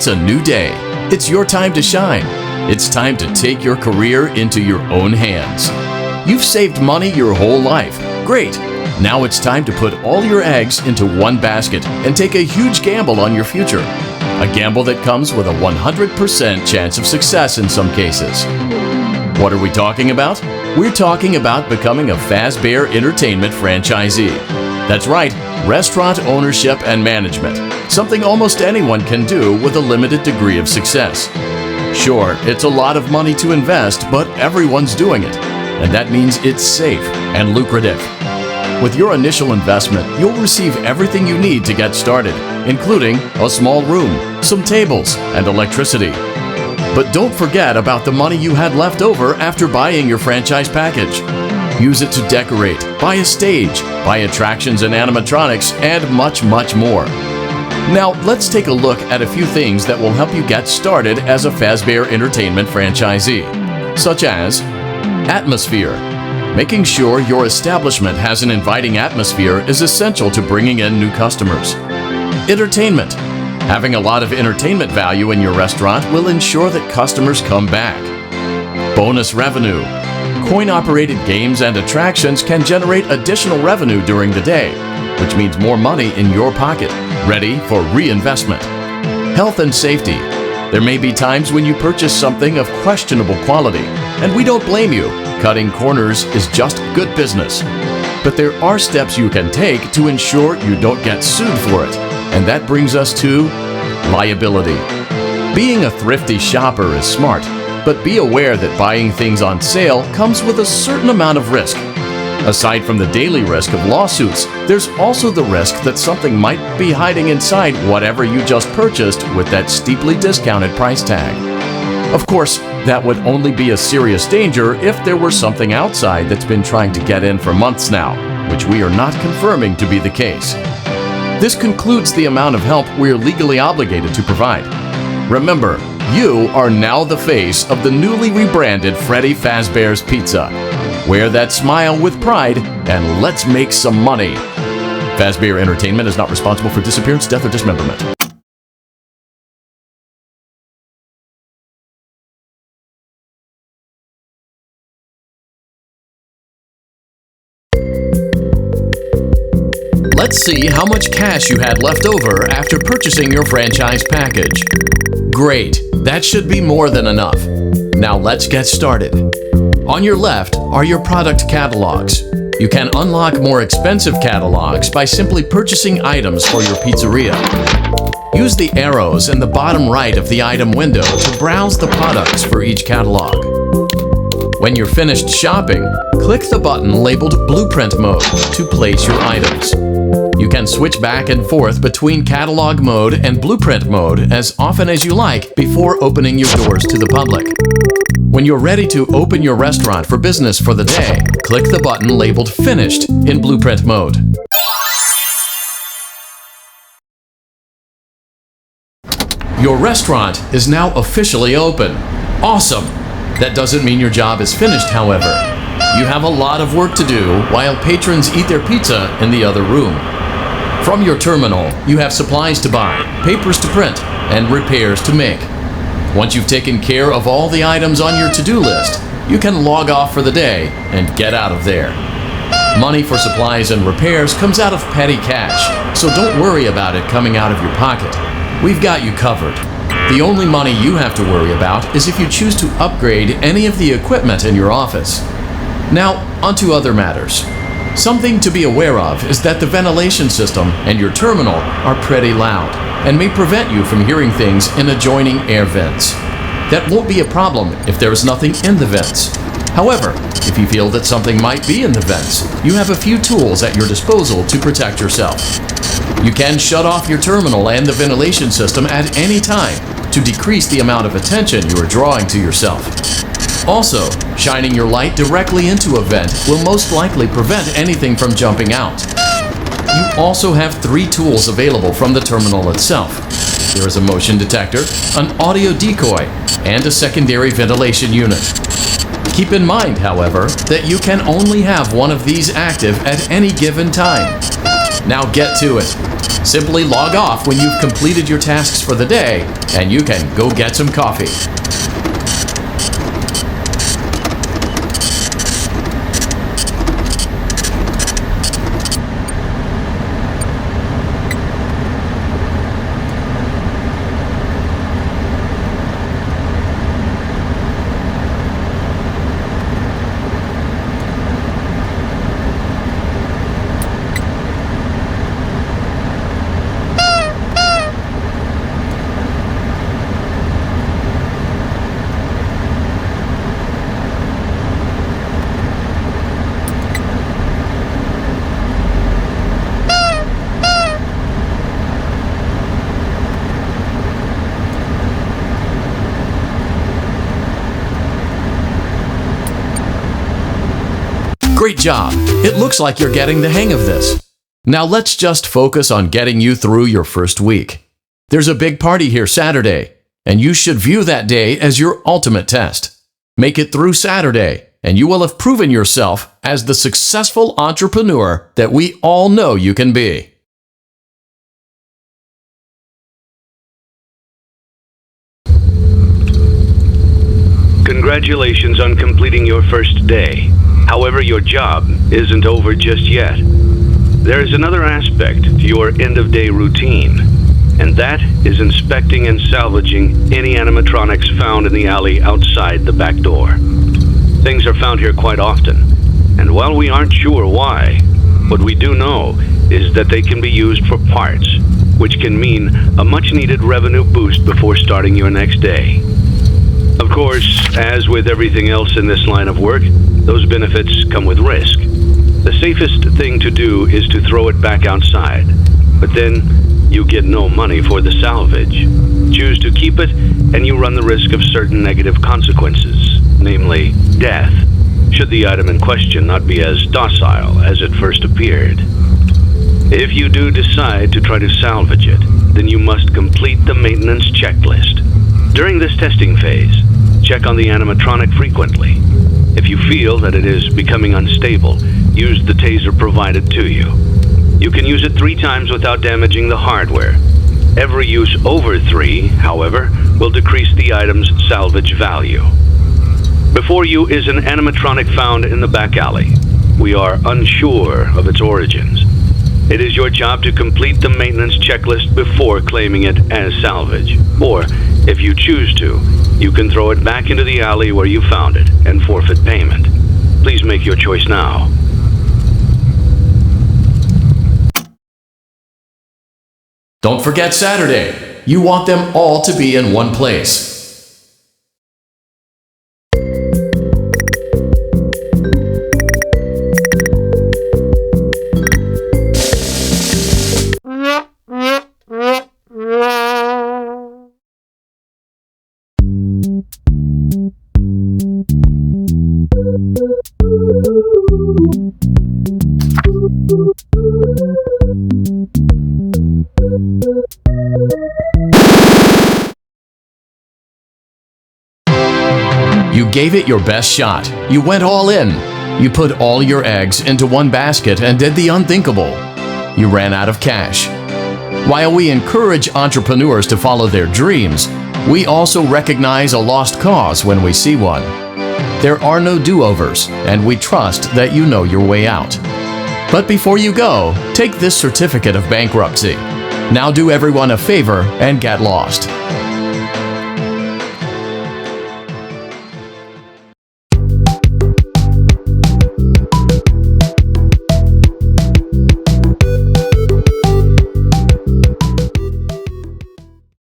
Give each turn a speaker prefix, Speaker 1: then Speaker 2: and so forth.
Speaker 1: It's a new day. It's your time to shine. It's time to take your career into your own hands. You've saved money your whole life. Great. Now it's time to put all your eggs into one basket and take a huge gamble on your future. A gamble that comes with a 100% chance of success in some cases. What are we talking about? We're talking about becoming a Fazbear Entertainment franchisee. That's right, restaurant ownership and management. Something almost anyone can do with a limited degree of success. Sure, it's a lot of money to invest, but everyone's doing it. And that means it's safe and lucrative. With your initial investment, you'll receive everything you need to get started, including a small room, some tables, and electricity. But don't forget about the money you had left over after buying your franchise package. Use it to decorate, buy a stage, buy attractions and animatronics, and much, much more. Now, let's take a look at a few things that will help you get started as a Fazbear Entertainment franchisee, such as atmosphere. Making sure your establishment has an inviting atmosphere is essential to bringing in new customers. Entertainment. Having a lot of entertainment value in your restaurant will ensure that customers come back. Bonus revenue. Coin-operated games and attractions can generate additional revenue during the day, which means more money in your pocket, ready for reinvestment. Health and safety. There may be times when you purchase something of questionable quality, and we don't blame you. Cutting corners is just good business. But there are steps you can take to ensure you don't get sued for it, and that brings us to liability. Being a thrifty shopper is smart, but be aware that buying things on sale comes with a certain amount of risk. Aside from the daily risk of lawsuits, there's also the risk that something might be hiding inside whatever you just purchased with that steeply discounted price tag. Of course, that would only be a serious danger if there were something outside that's been trying to get in for months now, which we are not confirming to be the case. This concludes the amount of help we're legally obligated to provide. Remember, you are now the face of the newly rebranded Freddy Fazbear's Pizza. Wear that smile with pride, and let's make some money. Fazbear Entertainment is not responsible for disappearance, death, or dismemberment. Let's see how much cash you had left over after purchasing your franchise package. Great, that should be more than enough. Now let's get started. On your left are your product catalogs. You can unlock more expensive catalogs by simply purchasing items for your pizzeria. Use the arrows in the bottom right of the item window to browse the products for each catalog. When you're finished shopping, click the button labeled Blueprint Mode to place your items. You can switch back and forth between Catalog Mode and Blueprint Mode as often as you like before opening your doors to the public. When you're ready to open your restaurant for business for the day, click the button labeled Finished in Blueprint Mode. Your restaurant is now officially open. Awesome! That doesn't mean your job is finished, however. You have a lot of work to do while patrons eat their pizza in the other room. From your terminal, you have supplies to buy, papers to print, and repairs to make. Once you've taken care of all the items on your to-do list, you can log off for the day and get out of there. Money for supplies and repairs comes out of petty cash, so don't worry about it coming out of your pocket. We've got you covered. The only money you have to worry about is if you choose to upgrade any of the equipment in your office. Now, onto other matters. Something to be aware of is that the ventilation system and your terminal are pretty loud and may prevent you from hearing things in adjoining air vents. That won't be a problem if there is nothing in the vents. However, if you feel that something might be in the vents, you have a few tools at your disposal to protect yourself. You can shut off your terminal and the ventilation system at any time to decrease the amount of attention you are drawing to yourself. Also, shining your light directly into a vent will most likely prevent anything from jumping out. You also have 3 tools available from the terminal itself. There is a motion detector, an audio decoy, and a secondary ventilation unit. Keep in mind, however, that you can only have one of these active at any given time. Now get to it. Simply log off when you've completed your tasks for the day, and you can go get some coffee. Great job! It looks like you're getting the hang of this. Now let's just focus on getting you through your first week. There's a big party here Saturday, and you should view that day as your ultimate test. Make it through Saturday, and you will have proven yourself as the successful entrepreneur that we all know you can be.
Speaker 2: Congratulations on completing your first day. However, your job isn't over just yet. There is another aspect to your end-of-day routine, and that is inspecting and salvaging any animatronics found in the alley outside the back door. Things are found here quite often, and while we aren't sure why, what we do know is that they can be used for parts, which can mean a much-needed revenue boost before starting your next day. Of course, as with everything else in this line of work, those benefits come with risk. The safest thing to do is to throw it back outside, but then you get no money for the salvage. Choose to keep it, and you run the risk of certain negative consequences, namely death, should the item in question not be as docile as it first appeared. If you do decide to try to salvage it, then you must complete the maintenance checklist. During this testing phase, check on the animatronic frequently. If you feel that it is becoming unstable, use the taser provided to you. You can use it 3 times without damaging the hardware. Every use over 3, however, will decrease the item's salvage value. Before you is an animatronic found in the back alley. We are unsure of its origins. It is your job to complete the maintenance checklist before claiming it as salvage. Or, if you choose to, you can throw it back into the alley where you found it and forfeit payment. Please make your choice now.
Speaker 1: Don't forget Saturday. You want them all to be in one place. You gave it your best shot. You went all in. You put all your eggs into one basket and did the unthinkable. You ran out of cash. While we encourage entrepreneurs to follow their dreams, we also recognize a lost cause when we see one. There are no do-overs, and we trust that you know your way out. But before you go, take this certificate of bankruptcy. Now do everyone a favor and get lost.